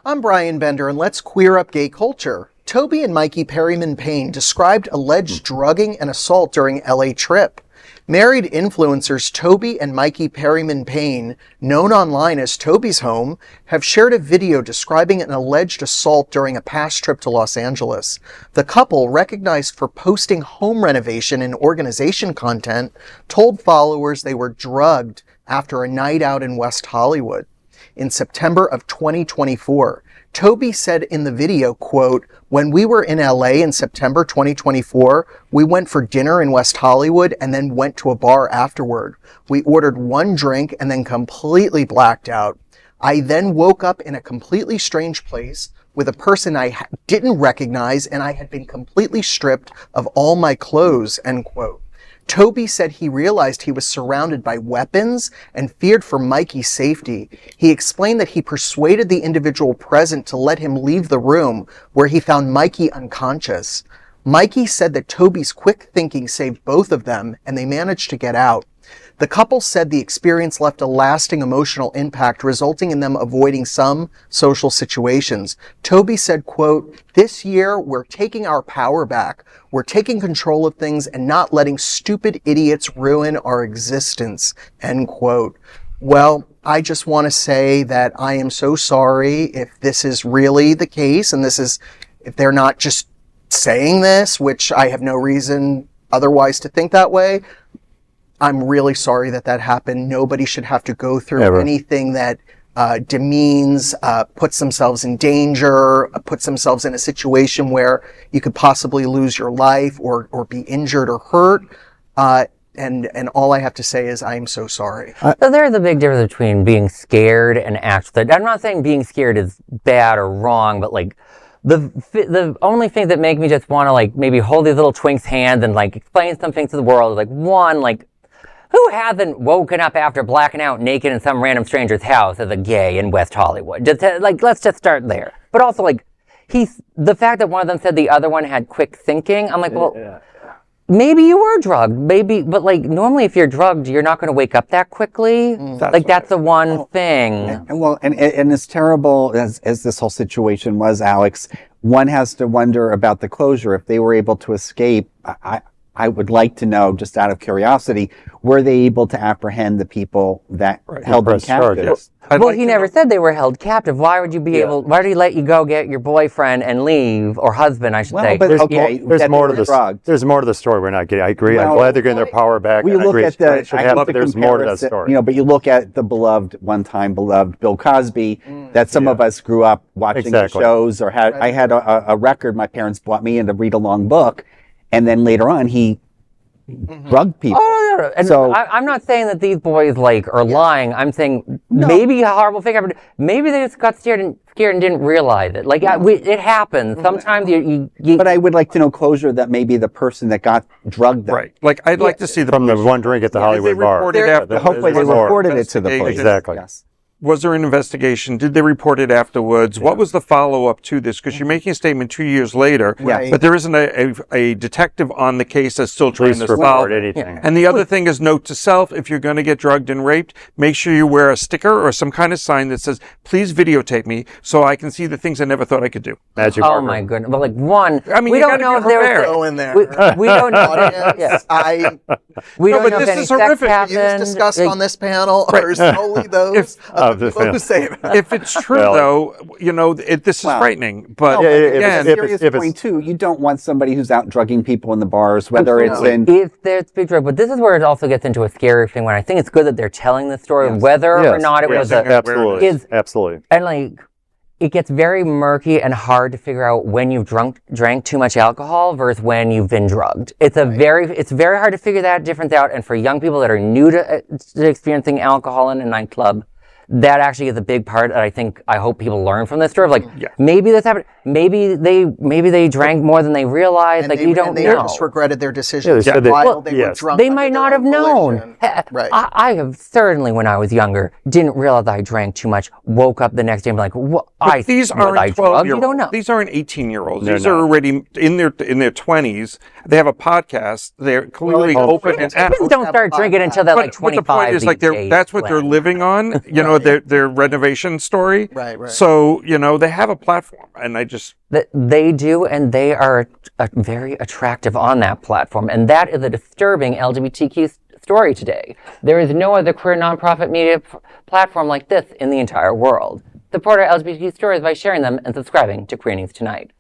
I'm Brian Bender, and let's queer up gay culture. Toby and Mikey Perryman-Payne described alleged drugging and assault during LA trip. Married influencers Toby and Mikey Perryman-Payne, known online as Toby's Home, have shared a video describing an alleged assault during a past trip to Los Angeles. The couple, recognized for posting home renovation and organization content, told followers they were drugged after a night out in West Hollywood. In September of 2024, Toby said in the video, quote, "When we were in LA in September 2024, we went for dinner in West Hollywood and then went to a bar afterward. We ordered one drink and then completely blacked out. I then woke up in a completely strange place with a person I didn't recognize, and I had been completely stripped of all my clothes," end quote. Toby said he realized he was surrounded by weapons and feared for Mikey's safety. He explained that he persuaded the individual present to let him leave the room, where he found Mikey unconscious. Mikey said that Toby's quick thinking saved both of them, and they managed to get out. The couple said the experience left a lasting emotional impact, resulting in them avoiding some social situations. Toby said, quote, "This year, we're taking our power back. We're taking control of things and not letting stupid idiots ruin our existence," end quote. Well, I just want to say that I am so sorry if this is really the case, and if they're not just saying this, which I have no reason otherwise to think that way. I'm really sorry that happened. Nobody should have to go through anything that demeans, puts themselves in danger, puts themselves in a situation where you could possibly lose your life or be injured or hurt. And all I have to say is I'm so sorry. So there's a big difference between being scared and actually. I'm not saying being scared is bad or wrong, but like the only thing that make me just want to like maybe hold these little twinks' hands and like explain some things to the world is like, one, like, who hasn't woken up after blacking out naked in some random stranger's house as a gay in West Hollywood? Just like, let's just start there. But also, like, the fact that one of them said the other one had quick thinking, I'm like, well, maybe you were drugged, but like, normally if you're drugged, you're not going to wake up that quickly. That's the one thing. And as terrible as this whole situation was, Alex, one has to wonder about the closure. If they were able to escape, I would like to know, just out of curiosity, were they able to apprehend the people that held them captive? Well, he never said they were held captive. Why would you be able? Why did he let you go get your boyfriend and leave, or husband, I should say? But there's more to this. There's more to the story we're not getting. I agree. I'm glad they're getting their power back. We look at there's more to that story. But you look at the one time beloved Bill Cosby. That some of us grew up watching the shows, or I had a record my parents bought me and a read-along book. And then later on, he drugged people. Oh, no. And so I'm not saying that these boys are lying. I'm saying maybe a horrible thing happened. Maybe they just got scared and didn't realize it. It happens. Sometimes you. But I would like to know closure that maybe the person that got drugged. Right. I'd like to see from the one drink at the Hollywood bar. Hopefully they reported it to the police. Exactly. Yes. Was there an investigation? Did they report it afterwards? What was the follow-up to this? Because you're making a statement 2 years later, but there isn't a detective on the case that's still trying to solve anything. And the other thing is, note to self, if you're going to get drugged and raped, make sure you wear a sticker or some kind of sign that says, "Please videotape me so I can see the things I never thought I could do." Magic marker. My goodness. But we don't know if there go in there. We don't know. We don't know if any sex happened. Views discussed on this panel are solely those of the people who say it. If it's true, though, this is frightening. But again, serious point too. You don't want somebody who's out drugging people in the bars, whether it's in. If there's big drug, but this is where it also gets into a scary thing. When I think it's good that they're telling the story, whether or not it was absolutely. And it gets very murky and hard to figure out when you've drank too much alcohol versus when you've been drugged. It's very hard to figure that difference out. And for young people that are new to experiencing alcohol in a nightclub, that actually is a big part that I hope people learn from this story. Maybe this happened. Maybe they drank more than they realized. You don't know. They just regretted their decisions while they were drunk. They might not have known. Right. I have certainly, when I was younger, didn't realize I drank too much. Woke up the next day and be like, "What?" These aren't 12-year-olds. You don't know. These aren't 18-year-olds. These are already in their 20s. They have a podcast. They're clearly open and don't start drinking until they're 25. But the point is, that's what they're living on. their renovation story. Right. So, they have a platform, and They do, and they are very attractive on that platform. And that is a disturbing LGBTQ story today. There is no other queer nonprofit media platform like this in the entire world. Support our LGBTQ stories by sharing them and subscribing to Queer News Tonight.